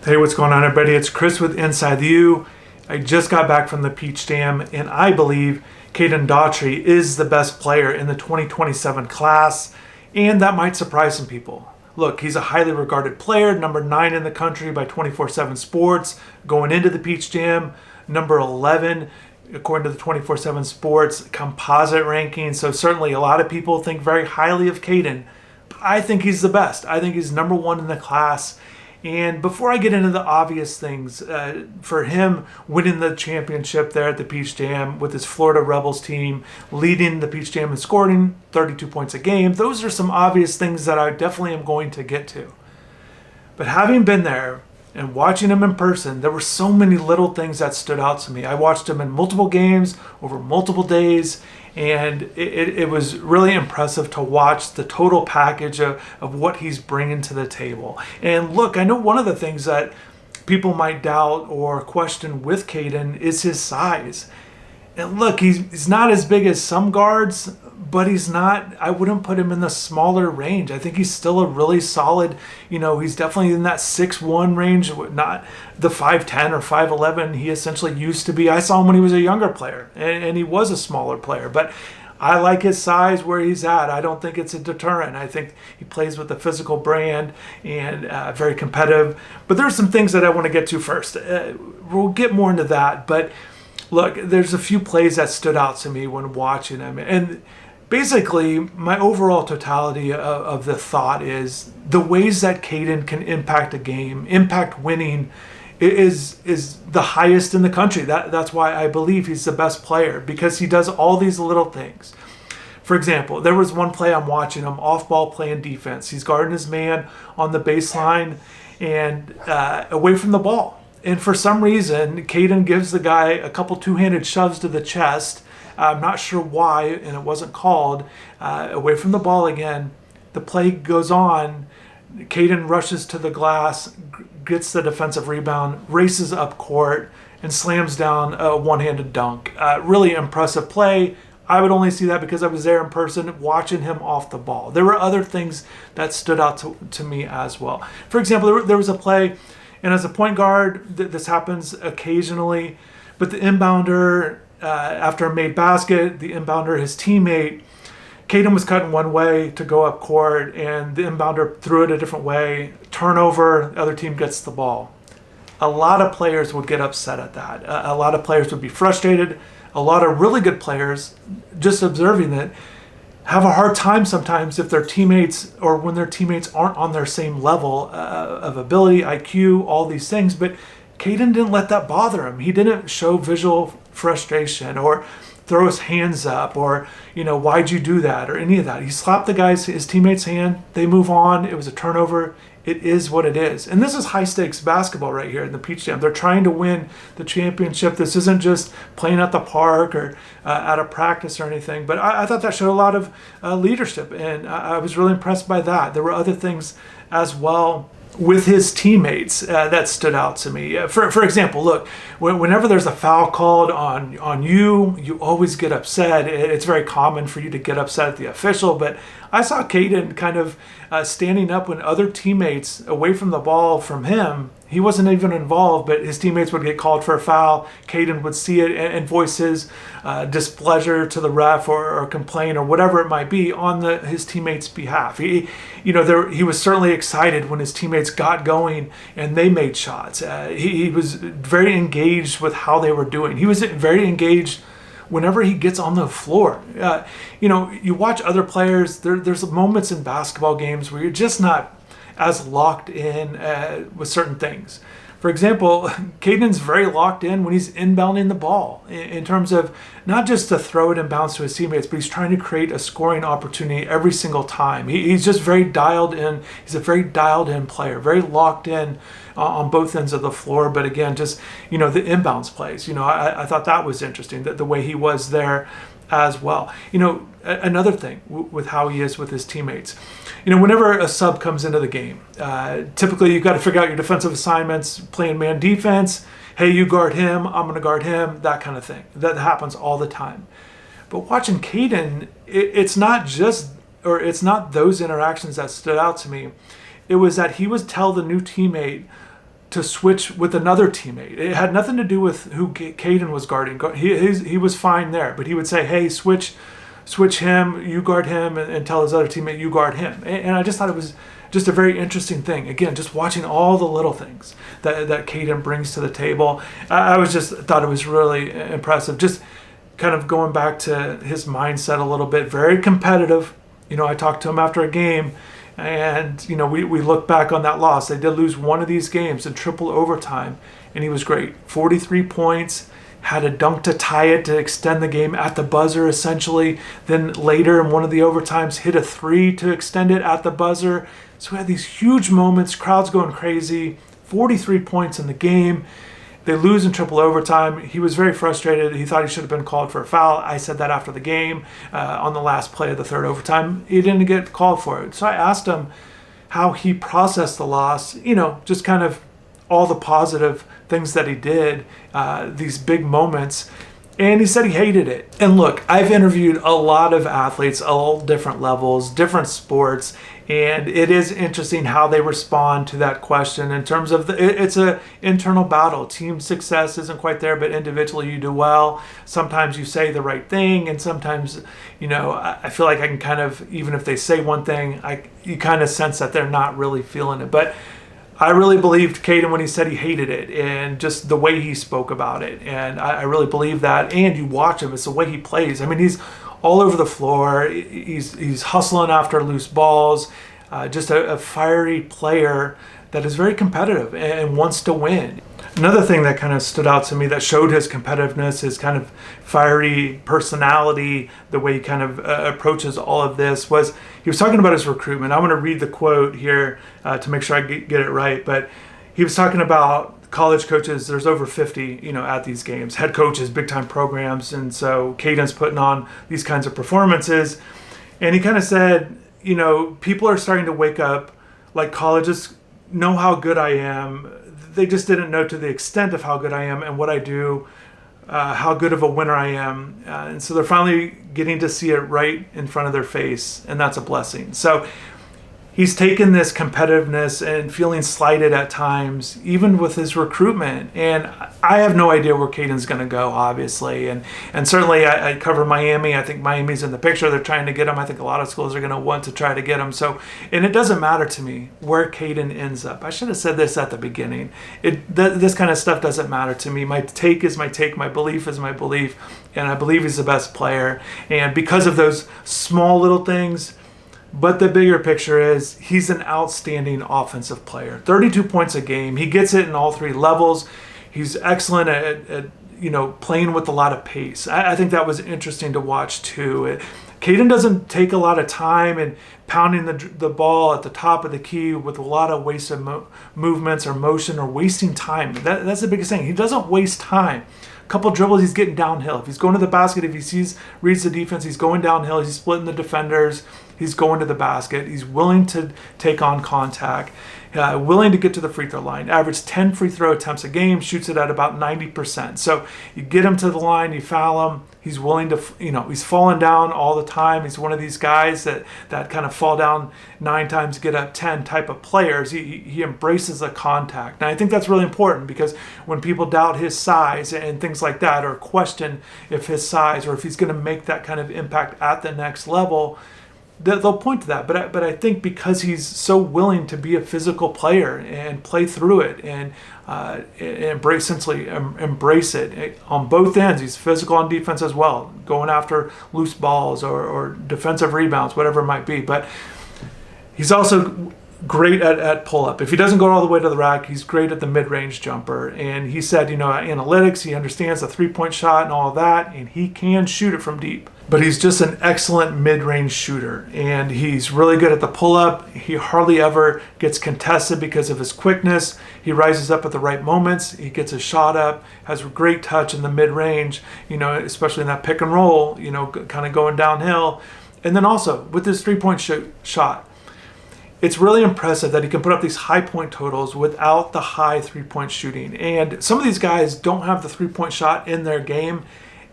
Hey, what's going on, everybody? It's Chris with InsideTheU. I just got back from the Peach Jam, and I believe Cayden Daughtry is the best player in the 2027 class, and that might surprise some people. Look, he's a highly regarded player, number 9 in the country by 24/7 Sports, going into the Peach Jam, number 11 according to the 24/7 Sports composite ranking. So certainly a lot of people think very highly of Cayden. I think he's the best. I think he's number 1 in the class. And before I get into the obvious things, for him winning the championship there at the Peach Jam with his Florida Rebels team, leading the Peach Jam and scoring 32 points a game, those are some obvious things that I definitely am going to get to. But having been there and watching him in person, there were so many little things that stood out to me. I watched him in multiple games over multiple days, and it was really impressive to watch the total package of what he's bringing to the table. And look, I know one of the things that people might doubt or question with Cayden is his size. And look, he's not as big as some guards, but he's not, I wouldn't put him in the smaller range. I think he's still a really solid, he's definitely in that 6'1" range, not the 5'10" or 5'11" he essentially used to be. I saw him when he was a younger player, and he was a smaller player, but I like his size where he's at. I don't think it's a deterrent. I think he plays with a physical brand and very competitive. But there's some things that I want to get to first. We'll get more into that, but look, there's a few plays that stood out to me when watching him. And basically, my overall totality of the thought is the ways that Cayden can impact a game, impact winning, is the highest in the country. That's why I believe he's the best player, because he does all these little things. For example, there was one play I'm watching him, off-ball playing defense. He's guarding his man on the baseline and away from the ball. And for some reason, Cayden gives the guy a couple two-handed shoves to the chest. I'm not sure why, and it wasn't called. Away from the ball again. The play goes on. Cayden rushes to the glass, gets the defensive rebound, races up court, and slams down a one-handed dunk. Really impressive play. I would only see that because I was there in person watching him off the ball. There were other things that stood out to me as well. For example, there was a play, and as a point guard, this happens occasionally, but the inbounder, after a made basket, the inbounder, his teammate, Cayden was cutting one way to go up court, and the inbounder threw it a different way. Turnover, the other team gets the ball. A lot of players would get upset at that. A lot of players would be frustrated. A lot of really good players, just observing it, have a hard time sometimes if their teammates, or when their teammates aren't on their same level of ability, IQ, all these things. But Cayden didn't let that bother him. He didn't show visual frustration or throw his hands up or, why'd you do that, or any of that. He slapped his teammate's hand. They move on. It was a turnover. It is what it is. And this is high stakes basketball right here in the Peach Jam. They're trying to win the championship. This isn't just playing at the park or at a practice or anything. But I thought that showed a lot of leadership, and I was really impressed by that. There were other things as well with his teammates that stood out to me. For example, look, whenever there's a foul called on you, you always get upset. It's very common for you to get upset at the official, but I saw Cayden kind of standing up when other teammates away from the ball from him, he wasn't even involved, but his teammates would get called for a foul. Cayden would see it and voice his displeasure to the ref or complain or whatever it might be on his teammates' behalf. He was certainly excited when his teammates got going and they made shots. He was very engaged with how they were doing. He was very engaged whenever he gets on the floor. You watch other players, there's moments in basketball games where you're just not as locked in with certain things. For example, Cayden's very locked in when he's inbounding the ball in terms of not just to throw it and bounce to his teammates, but he's trying to create a scoring opportunity every single time. He's just very dialed in. He's a very dialed in player, very locked in on both ends of the floor. But again, just, the inbounds plays, I thought that was interesting, the way he was there as well. Another thing with how he is with his teammates, whenever a sub comes into the game, typically you've got to figure out your defensive assignments, playing man defense. Hey, you guard him, I'm going to guard him, that kind of thing. That happens all the time. But watching Cayden, it's not those interactions that stood out to me. It was that he would tell the new teammate to switch with another teammate. It had nothing to do with who Cayden was guarding. He was fine there, but he would say, hey, switch him, you guard him, and tell his other teammate, you guard him. And I just thought it was just a very interesting thing. Again, just watching all the little things that Cayden brings to the table. I was just thought it was really impressive. Just kind of going back to his mindset a little bit, very competitive. I talked to him after a game, and we look back on that loss. They did lose one of these games in triple overtime, and he was great. 43 points, had a dunk to tie it to extend the game at the buzzer essentially. Then later in one of the overtimes hit a 3 to extend it at the buzzer. So we had these huge moments, crowds going crazy, 43 points in the game. They lose in triple overtime. He was very frustrated. He thought he should have been called for a foul. I said that after the game on the last play of the third overtime. He didn't get called for it. So I asked him how he processed the loss, just kind of all the positive things that he did, these big moments. And he said he hated it. And look, I've interviewed a lot of athletes, all different levels, different sports, and it is interesting how they respond to that question in terms of it's an internal battle. Team success isn't quite there, but individually you do well. Sometimes you say the right thing, and sometimes, I feel like I can kind of, even if they say one thing, you kind of sense that they're not really feeling it. But I really believed Cayden when he said he hated it, and just the way he spoke about it. And I really believe that. And you watch him, it's the way he plays. I mean, he's all over the floor. He's hustling after loose balls. Just a fiery player that is very competitive and wants to win. Another thing that kind of stood out to me that showed his competitiveness, his kind of fiery personality, the way he kind of approaches all of this, was he was talking about his recruitment. I want to read the quote here to make sure I get it right. But he was talking about college coaches. There's over 50, at these games, head coaches, big time programs. And so Cayden's putting on these kinds of performances. And he kind of said, people are starting to wake up, like colleges know how good I am. They just didn't know to the extent of how good I am and what I do, how good of a winner I am. And so they're finally getting to see it right in front of their face, and that's a blessing. So he's taken this competitiveness and feeling slighted at times, even with his recruitment. And I have no idea where Cayden's going to go, obviously. And certainly I cover Miami. I think Miami's in the picture. They're trying to get him. I think a lot of schools are going to want to try to get him. So, and it doesn't matter to me where Cayden ends up. I should have said this at the beginning. This kind of stuff doesn't matter to me. My take is my take. My belief is my belief. And I believe he's the best player. And because of those small little things, but the bigger picture is he's an outstanding offensive player. 32 points a game. He gets it in all three levels. He's excellent at playing with a lot of pace. I think that was interesting to watch too. Cayden doesn't take a lot of time and pounding the ball at the top of the key with a lot of wasted movements or motion or wasting time. That's the biggest thing. He doesn't waste time. A couple dribbles, he's getting downhill. If he's going to the basket, if he reads the defense, he's going downhill. He's splitting the defenders. He's going to the basket. He's willing to take on contact, willing to get to the free throw line. Average 10 free throw attempts a game, shoots it at about 90%. So you get him to the line, you foul him. He's willing to, he's falling down all the time. He's one of these guys that kind of fall down 9 times, get up 10 type of players. He embraces the contact. And I think that's really important because when people doubt his size and things like that, or question if his size or if he's going to make that kind of impact at the next level, they'll point to that. But I think because he's so willing to be a physical player and play through it and embrace it on both ends. He's physical on defense as well, going after loose balls or defensive rebounds, whatever it might be. But he's also great at pull-up. If he doesn't go all the way to the rack, he's great at the mid-range jumper. And he said, analytics, he understands the three-point shot and all of that, and he can shoot it from deep. But he's just an excellent mid-range shooter, and he's really good at the pull-up. He hardly ever gets contested because of his quickness. He rises up at the right moments. He gets his shot up, has great touch in the mid-range, especially in that pick and roll, kind of going downhill. And then also with his three-point shot, it's really impressive that he can put up these high point totals without the high three-point shooting. And some of these guys don't have the three-point shot in their game,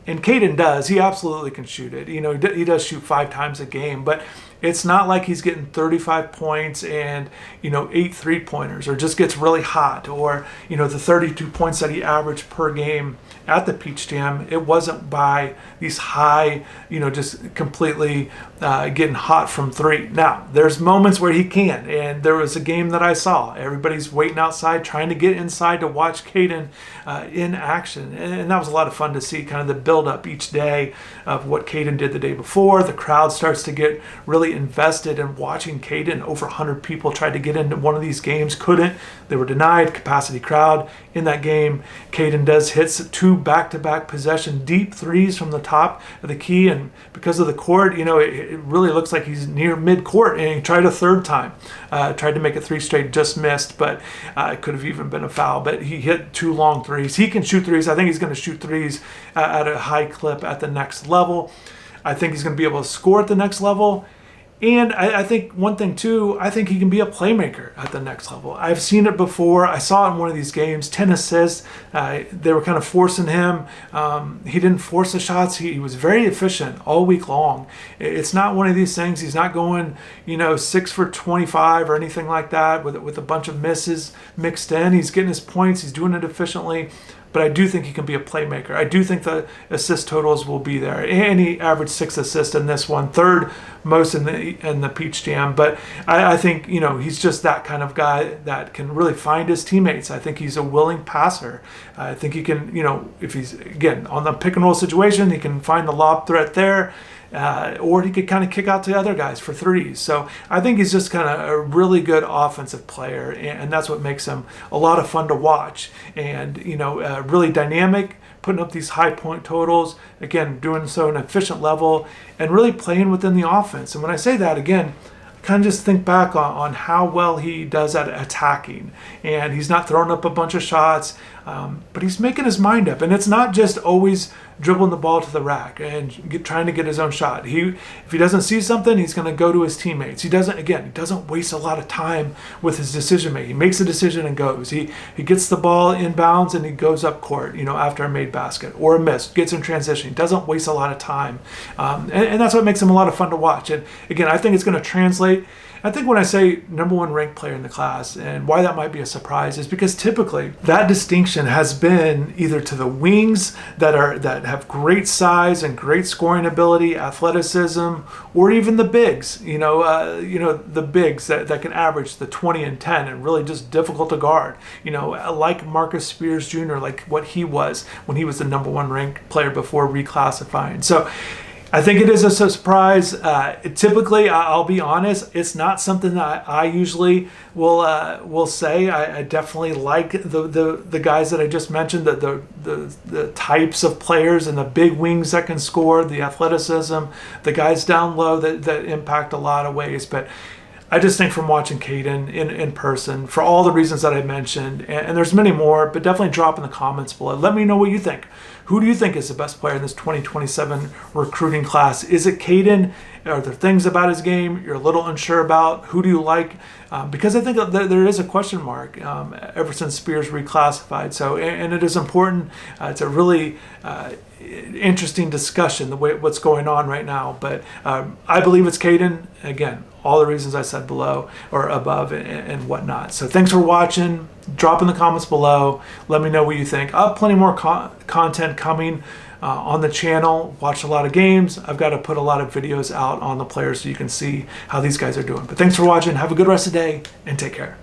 and Cayden does. He absolutely can shoot it. He does shoot 5 times a game, but It's not like he's getting 35 points and, 8 3-pointers, or just gets really hot, or, the 32 points that he averaged per game at the Peach Jam. It wasn't by these high, just completely getting hot from three. Now, there's moments where he can, and there was a game that I saw. Everybody's waiting outside, trying to get inside to watch Cayden in action, and that was a lot of fun to see, kind of the build-up each day of what Cayden did the day before. The crowd starts to get really invested in watching Cayden. Over 100 people tried to get into one of these games, couldn't. They were denied. Capacity crowd in that game. Cayden does hits 2 back-to-back possession deep threes from the top of the key, and because of the court, it really looks like he's near mid-court, and he tried a third time. Tried to make it 3 straight, just missed, but it could have even been a foul. But he hit 2 long threes. He can shoot threes. I think he's going to shoot threes at a high clip at the next level. I think he's going to be able to score at the next level. And I think one thing too, I think he can be a playmaker at the next level. I've seen it before. I saw it in one of these games, 10 assists. They were kind of forcing him. He didn't force the shots. He was very efficient all week long. It's not one of these things. He's not going, 6 for 25 or anything like that with a bunch of misses mixed in. He's getting his points. He's doing it efficiently. But I do think he can be a playmaker. I do think the assist totals will be there. And he averaged 6 assists in this one, third most in the Peach Jam. But I think, he's just that kind of guy that can really find his teammates. I think he's a willing passer. I think he can, if he's, again, on the pick and roll situation, he can find the lob threat there. Or he could kind of kick out to other guys for threes. So I think he's just kind of a really good offensive player, and that's what makes him a lot of fun to watch. And, really dynamic, putting up these high point totals, again, doing so at an efficient level, and really playing within the offense. And when I say that, again, kind of just think back on how well he does at attacking. And he's not throwing up a bunch of shots, but he's making his mind up. And it's not just always dribbling the ball to the rack and trying to get his own shot. If he doesn't see something, he's going to go to his teammates. He doesn't waste a lot of time with his decision making. He makes a decision and goes. He gets the ball inbounds and he goes up court, after a made basket or a miss, gets in transition. He doesn't waste a lot of time. And that's what makes him a lot of fun to watch. And again, I think it's going to translate. I think when I say #1 ranked player in the class, and why that might be a surprise, is because typically that distinction has been either to the wings that have great size and great scoring ability, athleticism, or even the bigs. The bigs that can average the 20 and 10 and really just difficult to guard. Like Marcus Spears Jr., like what he was when he was the #1 ranked player before reclassifying. So I think it is a surprise. Typically, I'll be honest, it's not something that I usually will say. I definitely like the guys that I just mentioned, the types of players and the big wings that can score, the athleticism, the guys down low that impact a lot of ways. But I just think from watching Cayden in person, for all the reasons that I mentioned, and there's many more, but definitely drop in the comments below. Let me know what you think. Who do you think is the best player in this 2027 recruiting class? Is it Cayden? Are there things about his game you're a little unsure about? Who do you like? Because I think there is a question mark ever since Spears reclassified. So, and it is important. It's a really interesting discussion, what's going on right now. But I believe it's Cayden. Again, all the reasons I said below or above and whatnot. So thanks for watching. Drop in the comments below. Let me know what you think. I'll have plenty more content coming on the channel. Watch a lot of games. I've got to put a lot of videos out on the players so you can see how these guys are doing. But thanks for watching. Have a good rest of the day and take care.